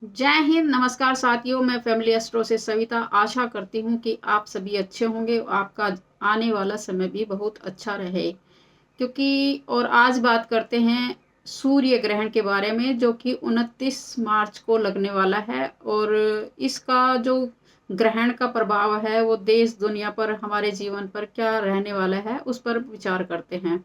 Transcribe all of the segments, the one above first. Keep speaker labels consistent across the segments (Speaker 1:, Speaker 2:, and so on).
Speaker 1: जय हिंद, नमस्कार साथियों। मैं फैमिली एस्ट्रो से सविता आशा करती हूँ कि आप सभी अच्छे होंगे। आपका आने वाला समय भी बहुत अच्छा रहे। क्योंकि और आज बात करते हैं सूर्य ग्रहण के बारे में, जो कि 29 मार्च को लगने वाला है। और इसका जो ग्रहण का प्रभाव है वो देश दुनिया पर, हमारे जीवन पर क्या रहने वाला है, उस पर विचार करते हैं।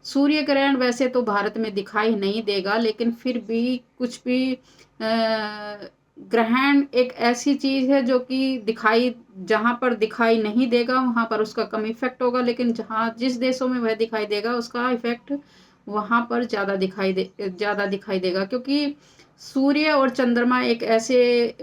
Speaker 1: सूर्य ग्रहण वैसे तो भारत में दिखाई नहीं देगा, लेकिन फिर भी कुछ भी ग्रहण एक ऐसी चीज है जो कि दिखाई, जहां पर दिखाई नहीं देगा वहां पर उसका कम इफेक्ट होगा, लेकिन जहां जिस देशों में वह दिखाई देगा उसका इफेक्ट वहां पर ज्यादा दिखाई देगा। क्योंकि सूर्य और चंद्रमा एक ऐसे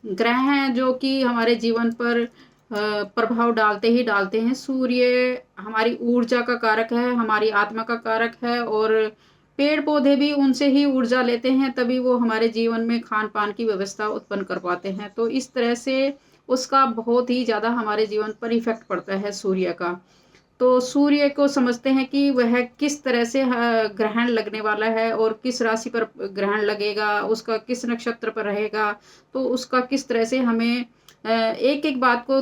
Speaker 1: ग्रह हैं जो कि हमारे जीवन पर प्रभाव डालते ही डालते हैं। सूर्य हमारी ऊर्जा का कारक है, हमारी आत्मा का कारक है, और पेड़ पौधे भी उनसे ही ऊर्जा लेते हैं, तभी वो हमारे जीवन में खान पान की व्यवस्था उत्पन्न कर पाते हैं। तो इस तरह से उसका बहुत ही ज़्यादा हमारे जीवन पर इफेक्ट पड़ता है सूर्य का। तो सूर्य को समझते हैं कि वह किस तरह से ग्रहण लगने वाला है, और किस राशि पर ग्रहण लगेगा, उसका किस नक्षत्र पर रहेगा। तो उसका किस तरह से हमें एक एक बात को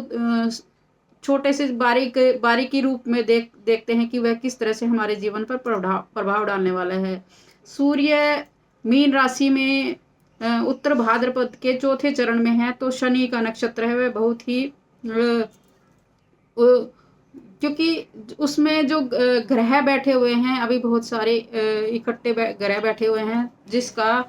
Speaker 1: छोटे से बारीकी रूप में देखते हैं कि वह किस तरह से हमारे जीवन पर प्रभाव डालने वाला है। सूर्य मीन राशि में उत्तर भाद्रपद के चौथे चरण में है, तो शनि का नक्षत्र है। वह बहुत ही क्योंकि उसमें जो ग्रह बैठे हुए हैं, अभी बहुत सारे इकट्ठे ग्रह बैठे हुए हैं, जिसका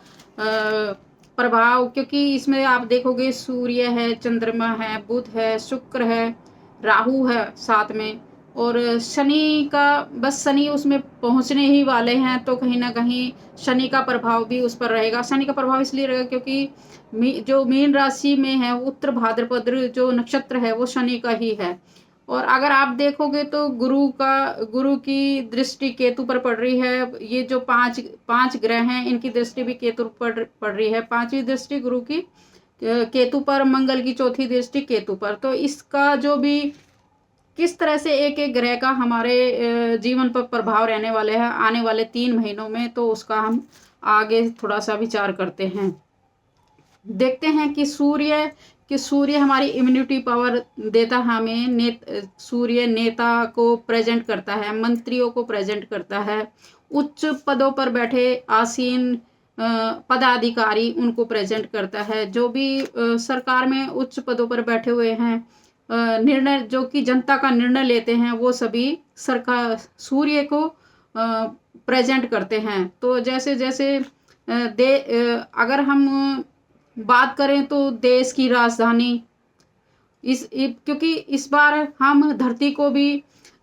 Speaker 1: प्रभाव, क्योंकि इसमें आप देखोगे सूर्य है, चंद्रमा है, बुध है, शुक्र है, राहु है साथ में, और शनि का, बस शनि उसमें पहुंचने ही वाले हैं, तो कहीं ना कहीं शनि का प्रभाव भी उस पर रहेगा। शनि का प्रभाव इसलिए रहेगा क्योंकि जो मीन राशि में है, उत्तर भाद्रपद जो नक्षत्र है वो शनि का ही है। और अगर आप देखोगे तो गुरु की दृष्टि केतु पर पड़ रही है। ये जो पांच पांच ग्रह हैं, इनकी दृष्टि भी केतु पर पड़ रही है। पांचवी दृष्टि गुरु की केतु पर, मंगल की चौथी दृष्टि केतु पर। तो इसका जो भी किस तरह से एक एक ग्रह का हमारे जीवन पर प्रभाव रहने वाले हैं आने वाले 3 महीनों में, तो उसका हम आगे थोड़ा सा विचार करते हैं। देखते हैं कि सूर्य हमारी इम्यूनिटी पावर देता हमें। सूर्य नेता को प्रेजेंट करता है, मंत्रियों को प्रेजेंट करता है, उच्च पदों पर बैठे आसीन पदाधिकारी उनको प्रेजेंट करता है। जो भी सरकार में उच्च पदों पर बैठे हुए हैं, निर्णय जो कि जनता का निर्णय लेते हैं, वो सभी सरकार सूर्य को प्रेजेंट करते हैं। तो जैसे जैसे अगर हम बात करें तो देश की राजधानी, क्योंकि इस बार हम धरती को भी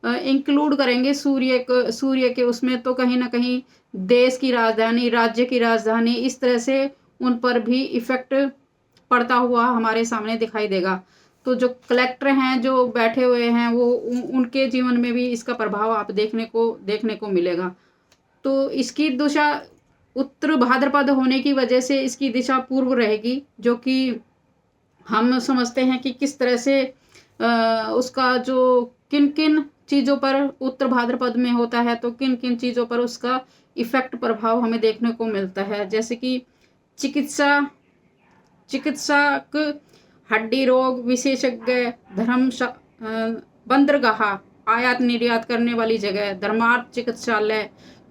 Speaker 1: इंक्लूड करेंगे सूर्य के उसमें, तो कहीं ना कहीं देश की राजधानी, राज्य की राजधानी, इस तरह से उन पर भी इफेक्ट पड़ता हुआ हमारे सामने दिखाई देगा। तो जो कलेक्टर हैं जो बैठे हुए हैं, वो उनके जीवन में भी इसका प्रभाव आप देखने को मिलेगा। तो इसकी दिशा उत्तर भाद्रपद होने की वजह से इसकी दिशा पूर्व रहेगी, जो कि हम समझते हैं कि किस तरह से उसका जो किन किन चीज़ों पर उत्तर भाद्रपद में होता है, तो किन किन चीज़ों पर उसका इफेक्ट प्रभाव हमें देखने को मिलता है। जैसे कि चिकित्सा चिकित्सक, हड्डी रोग विशेषज्ञ, बंदरगाह, आयात निर्यात करने वाली जगह, धर्मार्थ चिकित्सालय,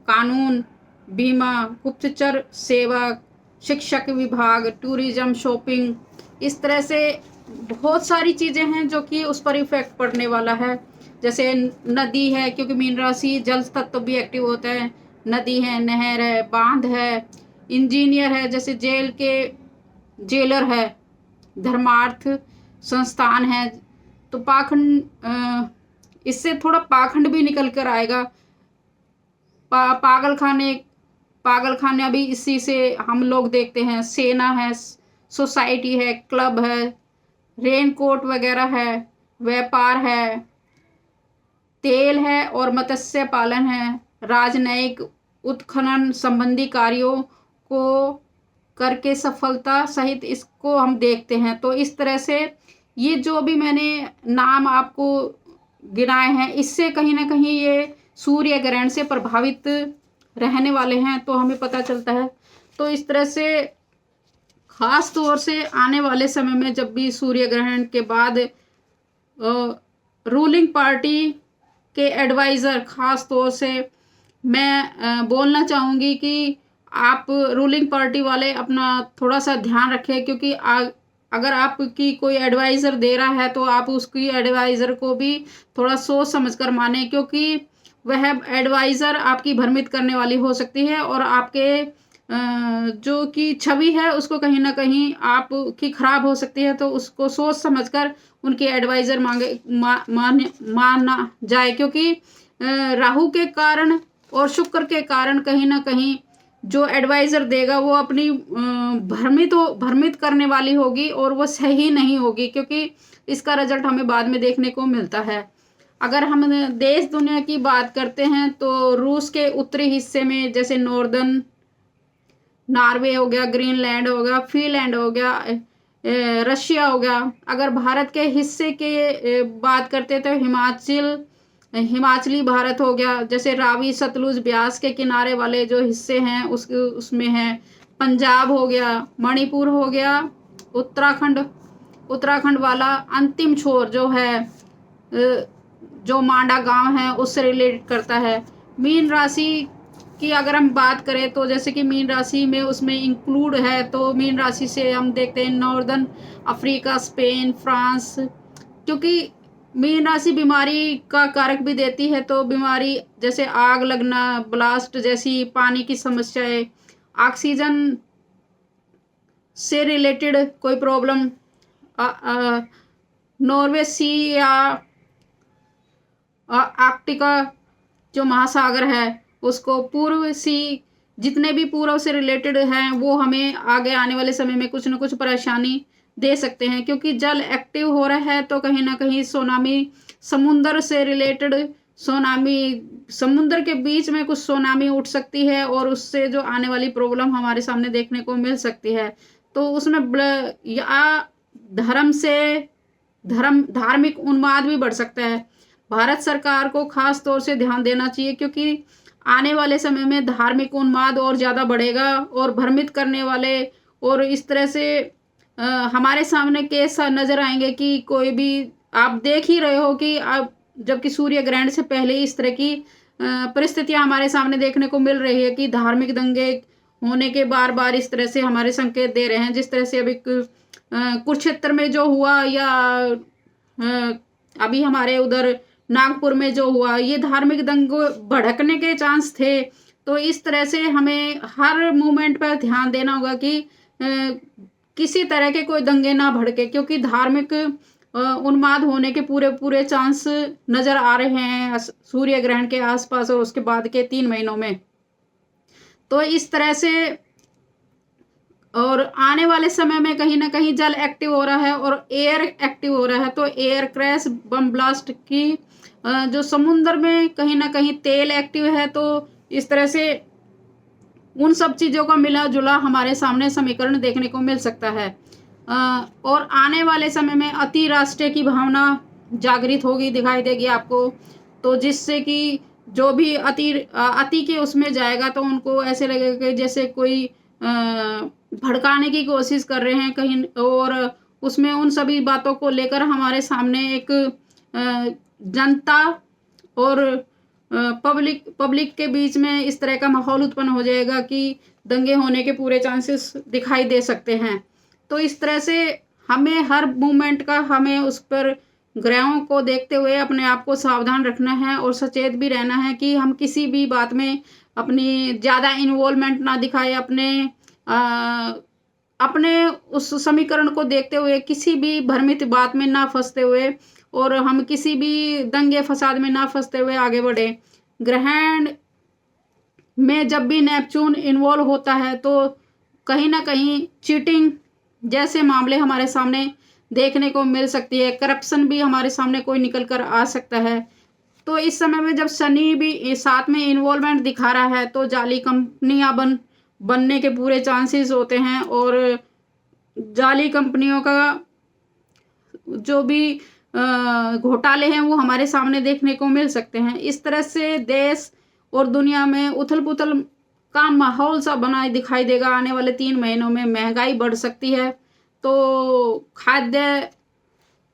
Speaker 1: कानून, बीमा, गुप्तचर सेवा, शिक्षक विभाग, टूरिज्म, शॉपिंग, इस तरह से बहुत सारी चीज़ें हैं जो कि उस पर इफेक्ट पड़ने वाला है। जैसे नदी है, क्योंकि मीन राशि जल तत्व भी एक्टिव होता है। नदी है, नहर है, बांध है, इंजीनियर है, जैसे जेलर है, धर्मार्थ संस्थान है। तो इससे थोड़ा पाखंड भी निकल कर आएगा। पागल खाने पागल खाना भी इसी से हम लोग देखते हैं। सेना है, सोसाइटी है, क्लब है, रेनकोट वगैरह है, व्यापार है, तेल है और मत्स्य पालन है, राजनयिक उत्खनन संबंधी कार्यों को करके सफलता सहित इसको हम देखते हैं। तो इस तरह से ये जो भी मैंने नाम आपको गिनाए हैं, इससे कहीं ना कहीं ये सूर्य ग्रहण से प्रभावित रहने वाले हैं, तो हमें पता चलता है। तो इस तरह से खास तौर से आने वाले समय में जब भी सूर्य ग्रहण के बाद रूलिंग पार्टी के एडवाइज़र, खास तौर से मैं बोलना चाहूँगी कि आप रूलिंग पार्टी वाले अपना थोड़ा सा ध्यान रखें, क्योंकि अगर आपकी कोई एडवाइज़र दे रहा है तो आप उसकी एडवाइज़र को भी थोड़ा सोच समझ कर माने, क्योंकि वह एडवाइज़र आपकी भ्रमित करने वाली हो सकती है और आपके जो कि छवि है उसको कहीं ना कहीं आपकी खराब हो सकती है। तो उसको सोच समझकर उनकी एडवाइज़र मानना जाए, क्योंकि राहु के कारण और शुक्र के कारण कहीं ना कहीं जो एडवाइज़र देगा वो अपनी भ्रमित करने वाली होगी और वो सही नहीं होगी, क्योंकि इसका रिजल्ट हमें बाद में देखने को मिलता है। अगर हम देश दुनिया की बात करते हैं तो रूस के उत्तरी हिस्से में जैसे नॉर्वे हो गया, ग्रीनलैंड हो गया, फिनलैंड हो गया, रशिया हो गया। अगर भारत के हिस्से के बात करते तो हिमाचली भारत हो गया, जैसे रावी सतलुज ब्यास के किनारे वाले जो हिस्से हैं उसमें है। पंजाब हो गया, मणिपुर हो गया, उत्तराखंड वाला अंतिम छोर जो है जो मांडा गांव है उससे रिलेट करता है। मीन राशि की अगर हम बात करें तो जैसे कि मीन राशि में उसमें इंक्लूड है, तो मीन राशि से हम देखते हैं नॉर्दर्न अफ्रीका, स्पेन, फ्रांस, क्योंकि मीन राशि बीमारी का कारक भी देती है। तो बीमारी जैसे आग लगना, ब्लास्ट जैसी पानी की समस्याएं, ऑक्सीजन से रिलेटेड कोई प्रॉब्लम, नॉर्वे सी या आर्कटिका जो महासागर है उसको पूर्व सी, जितने भी पूर्व से रिलेटेड हैं वो हमें आगे आने वाले समय में कुछ न कुछ परेशानी दे सकते हैं, क्योंकि जल एक्टिव हो रहा है तो कहीं ना कहीं सुनामी, समुद्र से रिलेटेड सुनामी, समुद्र के बीच में कुछ सुनामी उठ सकती है और उससे जो आने वाली प्रॉब्लम हमारे सामने देखने को मिल सकती है। तो उसमें या धार्मिक उन्माद भी बढ़ सकता है। भारत सरकार को खास तौर से ध्यान देना चाहिए, क्योंकि आने वाले समय में धार्मिक उन्माद और ज़्यादा बढ़ेगा और भ्रमित करने वाले और इस तरह से हमारे सामने केस नज़र आएंगे कि कोई भी, आप देख ही रहे हो कि अब जबकि सूर्य ग्रहण से पहले इस तरह की परिस्थितियां हमारे सामने देखने को मिल रही है कि धार्मिक दंगे होने के बार बार इस तरह से हमारे संकेत दे रहे हैं। जिस तरह से अभी कुरुक्षेत्र में जो हुआ या अभी हमारे उधर नागपुर में जो हुआ, ये धार्मिक दंगों भड़कने के चांस थे। तो इस तरह से हमें हर मूवमेंट पर ध्यान देना होगा कि किसी तरह के कोई दंगे ना भड़के, क्योंकि धार्मिक उन्माद होने के पूरे चांस नजर आ रहे हैं सूर्य ग्रहण के आसपास और उसके बाद के 3 महीनों में। तो इस तरह से और आने वाले समय में कहीं ना कहीं जल एक्टिव हो रहा है और एयर एक्टिव हो रहा है। तो एयर क्रैश, बम ब्लास्ट की जो समुद्र में कहीं ना कहीं तेल एक्टिव है, तो इस तरह से उन सब चीज़ों का मिला जुला हमारे सामने समीकरण देखने को मिल सकता है। और आने वाले समय में अति राष्ट्रीय की भावना जागृत होगी, दिखाई देगी आपको। तो जिससे कि जो भी अति के उसमें जाएगा तो उनको ऐसे लगेगा कि जैसे कोई भड़काने की कोशिश कर रहे हैं कहीं, और उसमें उन सभी बातों को लेकर हमारे सामने एक जनता और पब्लिक के बीच में इस तरह का माहौल उत्पन्न हो जाएगा कि दंगे होने के पूरे चांसेस दिखाई दे सकते हैं। तो इस तरह से हमें हर मूवमेंट का, हमें उस पर ग्रहों को देखते हुए अपने आप को सावधान रखना है और सचेत भी रहना है कि हम किसी भी बात में अपनी ज़्यादा इन्वॉल्वमेंट ना दिखाए, अपने उस समीकरण को देखते हुए किसी भी भ्रमित बात में ना फंसते हुए और हम किसी भी दंगे फसाद में ना फंसते हुए आगे बढ़े। ग्रहण में जब भी नेपच्यून इन्वॉल्व होता है तो कहीं ना कहीं चीटिंग जैसे मामले हमारे सामने देखने को मिल सकती है, करप्शन भी हमारे सामने कोई निकल कर आ सकता है। तो इस समय में जब शनि भी साथ में इन्वॉल्वमेंट दिखा रहा है तो जाली कंपनियां बनने के पूरे चांसेस होते हैं और जाली कंपनियों का जो भी घोटाले हैं वो हमारे सामने देखने को मिल सकते हैं। इस तरह से देश और दुनिया में उथल पुथल का माहौल सा बना दिखाई देगा। आने वाले 3 महीनों में महंगाई बढ़ सकती है, तो खाद्य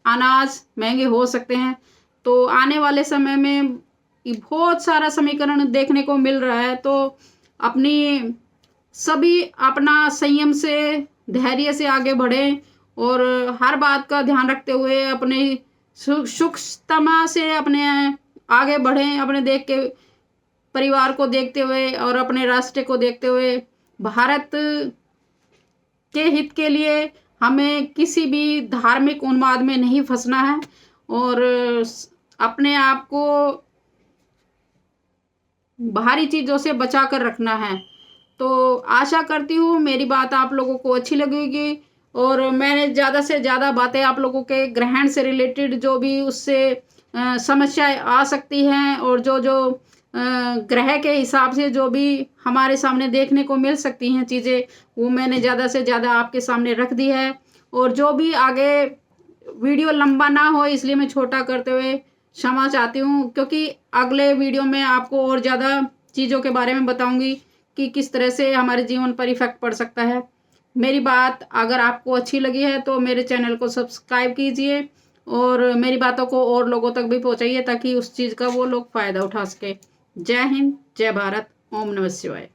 Speaker 1: अनाज महंगे हो सकते हैं। तो आने वाले समय में बहुत सारा समीकरण देखने को मिल रहा है। तो अपनी सभी अपना संयम से, धैर्य से आगे बढ़ें और हर बात का ध्यान रखते हुए अपने सूक्ष्मता से अपने आगे बढ़ें, अपने देख के परिवार को देखते हुए और अपने राष्ट्र को देखते हुए। भारत के हित के लिए हमें किसी भी धार्मिक उन्माद में नहीं फंसना है और अपने आप को बाहरी चीज़ों से बचा कर रखना है। तो आशा करती हूँ मेरी बात आप लोगों को अच्छी लगेगी और मैंने ज़्यादा से ज़्यादा बातें आप लोगों के ग्रहण से रिलेटेड जो भी उससे समस्याएं आ सकती हैं और जो जो ग्रह के हिसाब से जो भी हमारे सामने देखने को मिल सकती हैं चीज़ें, वो मैंने ज़्यादा से ज़्यादा आपके सामने रख दी है। और जो भी आगे वीडियो लंबा ना हो इसलिए मैं छोटा करते हुए क्षमा चाहती हूँ, क्योंकि अगले वीडियो में आपको और ज़्यादा चीज़ों के बारे में बताऊंगी कि किस तरह से हमारे जीवन पर इफेक्ट पड़ सकता है। मेरी बात अगर आपको अच्छी लगी है तो मेरे चैनल को सब्सक्राइब कीजिए और मेरी बातों को और लोगों तक भी पहुंचाइए ताकि उस चीज़ का वो लोग फ़ायदा उठा सके। जय हिंद, जय भारत, ओम नमः शिवाय।